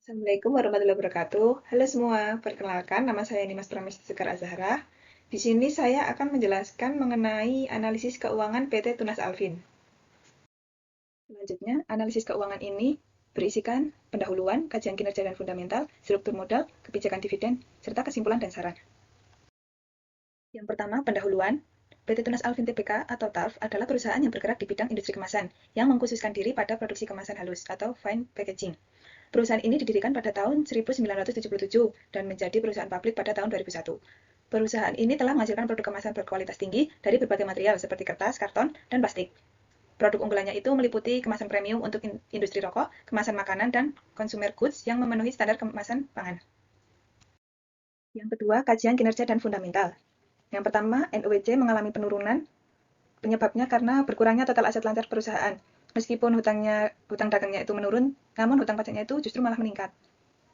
Assalamualaikum warahmatullahi wabarakatuh. Halo semua, perkenalkan nama saya Nimas Pramesti Sekar Azhara. Di sini saya akan menjelaskan mengenai analisis keuangan PT Tunas Alvin. Selanjutnya, analisis keuangan ini berisikan pendahuluan, kajian kinerja dan fundamental, struktur modal, kebijakan dividen, serta kesimpulan dan saran. Yang pertama, pendahuluan. PT Tunas Alvin Tbk atau TALF adalah perusahaan yang bergerak di bidang industri kemasan, yang mengkhususkan diri pada produksi kemasan halus atau fine packaging. Perusahaan ini didirikan pada tahun 1977 dan menjadi perusahaan publik pada tahun 2001. Perusahaan ini telah menghasilkan produk kemasan berkualitas tinggi dari berbagai material seperti kertas, karton, dan plastik. Produk unggulannya itu meliputi kemasan premium untuk industri rokok, kemasan makanan, dan consumer goods yang memenuhi standar kemasan pangan. Yang kedua, kajian kinerja dan fundamental. Yang pertama, NUWC mengalami penurunan. Penyebabnya karena berkurangnya total aset lancar perusahaan. Meskipun hutang dagangnya itu menurun, namun hutang pajaknya itu justru malah meningkat.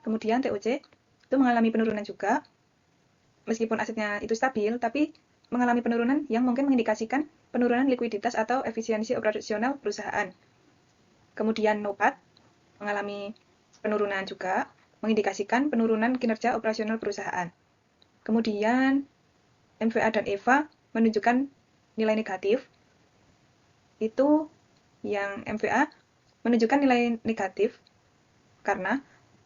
Kemudian TOC itu mengalami penurunan juga, meskipun asetnya itu stabil, tapi mengalami penurunan yang mungkin mengindikasikan penurunan likuiditas atau efisiensi operasional perusahaan. Kemudian NOPAT mengalami penurunan juga, mengindikasikan penurunan kinerja operasional perusahaan. Kemudian MVA dan EVA menunjukkan nilai negatif. Itu yang MVA menunjukkan nilai negatif karena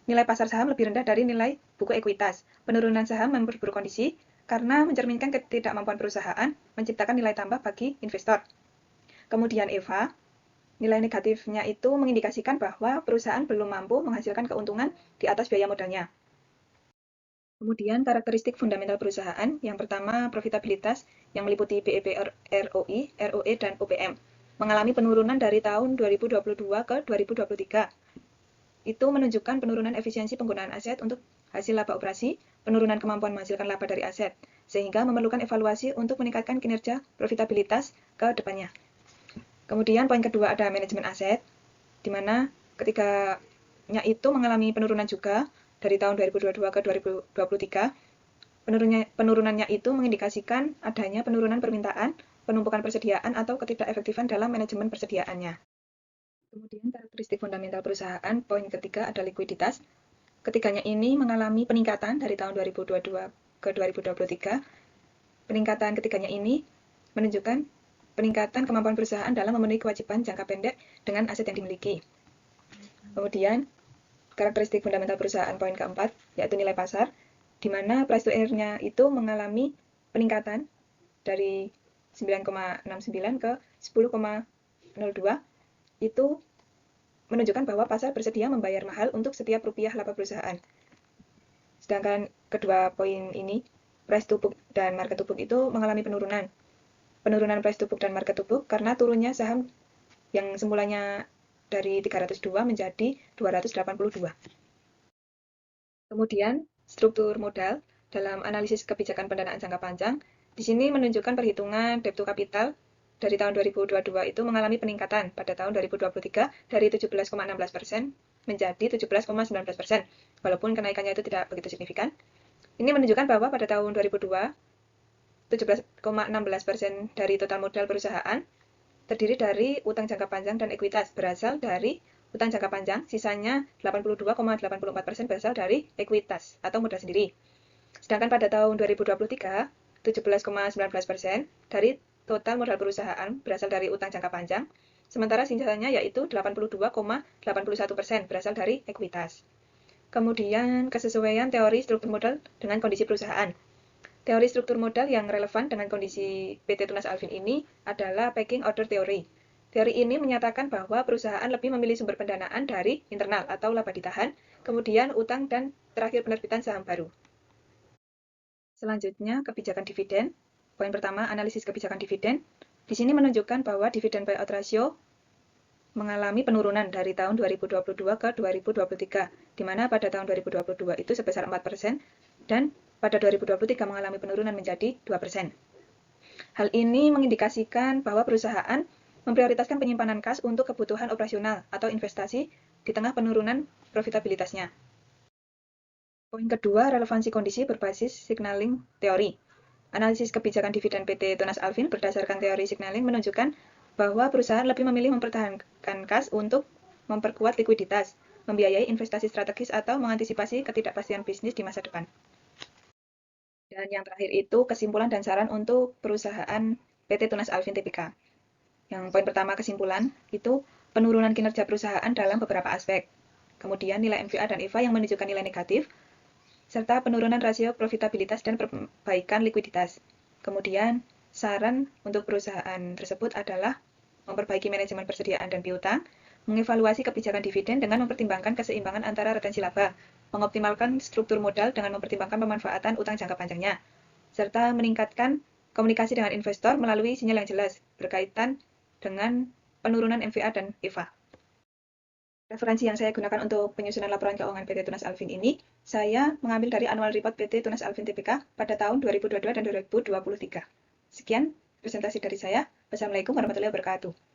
nilai pasar saham lebih rendah dari nilai buku ekuitas. Penurunan saham memperburuk kondisi karena mencerminkan ketidakmampuan perusahaan menciptakan nilai tambah bagi investor. Kemudian EVA, nilai negatifnya itu mengindikasikan bahwa perusahaan belum mampu menghasilkan keuntungan di atas biaya modalnya. Kemudian karakteristik fundamental perusahaan, yang pertama profitabilitas yang meliputi BEP ROI, ROE, dan OPM, mengalami penurunan dari tahun 2022 ke 2023. Itu menunjukkan penurunan efisiensi penggunaan aset untuk hasil laba operasi, penurunan kemampuan menghasilkan laba dari aset, sehingga memerlukan evaluasi untuk meningkatkan kinerja profitabilitas ke depannya. Kemudian poin kedua ada manajemen aset, di mana ketiganya itu mengalami penurunan juga dari tahun 2022 ke 2023. Penurunannya itu mengindikasikan adanya penurunan permintaan, penumpukan persediaan, atau ketidakefektifan dalam manajemen persediaannya. Kemudian karakteristik fundamental perusahaan, poin ketiga ada likuiditas. Ketiganya ini mengalami peningkatan dari tahun 2022 ke 2023. Peningkatan ketiganya ini menunjukkan peningkatan kemampuan perusahaan dalam memenuhi kewajiban jangka pendek dengan aset yang dimiliki. Kemudian, karakteristik fundamental perusahaan poin keempat, yaitu nilai pasar, di mana price to earn-nya itu mengalami peningkatan dari 9,69 ke 10,02. Itu menunjukkan bahwa pasar bersedia membayar mahal untuk setiap rupiah laba perusahaan. Sedangkan kedua poin ini, price to book dan market to book itu mengalami penurunan. Penurunan price to book dan market to book karena turunnya saham yang semulanya dari 302 menjadi 282. Kemudian, struktur modal dalam analisis kebijakan pendanaan jangka panjang, di sini menunjukkan perhitungan debt to capital dari tahun 2022 itu mengalami peningkatan pada tahun 2023 dari 17,16% menjadi 17,19%, walaupun kenaikannya itu tidak begitu signifikan. Ini menunjukkan bahwa pada tahun 2002, 17,16% dari total modal perusahaan terdiri dari utang jangka panjang dan ekuitas, berasal dari utang jangka panjang, sisanya 82,84% berasal dari ekuitas atau modal sendiri. Sedangkan pada tahun 2023, 17,19% dari total modal perusahaan berasal dari utang jangka panjang, sementara sisanya yaitu 82,81% berasal dari ekuitas. Kemudian kesesuaian teori struktur modal dengan kondisi perusahaan. Teori struktur modal yang relevan dengan kondisi PT Tunas Alvin ini adalah pecking order theory. Teori ini menyatakan bahwa perusahaan lebih memilih sumber pendanaan dari internal atau laba ditahan, kemudian utang, dan terakhir penerbitan saham baru. Selanjutnya, kebijakan dividen. Poin pertama, analisis kebijakan dividen. Di sini menunjukkan bahwa dividen payout ratio mengalami penurunan dari tahun 2022 ke 2023, di mana pada tahun 2022 itu sebesar 4%, dan pada 2023 mengalami penurunan menjadi 2%. Hal ini mengindikasikan bahwa perusahaan memprioritaskan penyimpanan kas untuk kebutuhan operasional atau investasi di tengah penurunan profitabilitasnya. Poin kedua, relevansi kondisi berbasis signaling teori. Analisis kebijakan dividen PT Tunas Alvin berdasarkan teori signaling menunjukkan bahwa perusahaan lebih memilih mempertahankan kas untuk memperkuat likuiditas. membiayai investasi strategis atau mengantisipasi ketidakpastian bisnis di masa depan. Dan yang terakhir itu kesimpulan dan saran untuk perusahaan PT Tunas Alvin Tbk. Yang poin pertama kesimpulan itu penurunan kinerja perusahaan dalam beberapa aspek. Kemudian nilai NVA dan EVA yang menunjukkan nilai negatif, serta penurunan rasio profitabilitas dan perbaikan likuiditas. Kemudian saran untuk perusahaan tersebut adalah memperbaiki manajemen persediaan dan piutang, mengevaluasi kebijakan dividen dengan mempertimbangkan keseimbangan antara retensi laba, mengoptimalkan struktur modal dengan mempertimbangkan pemanfaatan utang jangka panjangnya, serta meningkatkan komunikasi dengan investor melalui sinyal yang jelas berkaitan dengan penurunan NVA dan EVA. Referensi yang saya gunakan untuk penyusunan laporan keuangan PT Tunas Alvin ini, saya mengambil dari Annual Report PT Tunas Alvin Tbk pada tahun 2022 dan 2023. Sekian presentasi dari saya. Wassalamualaikum warahmatullahi wabarakatuh.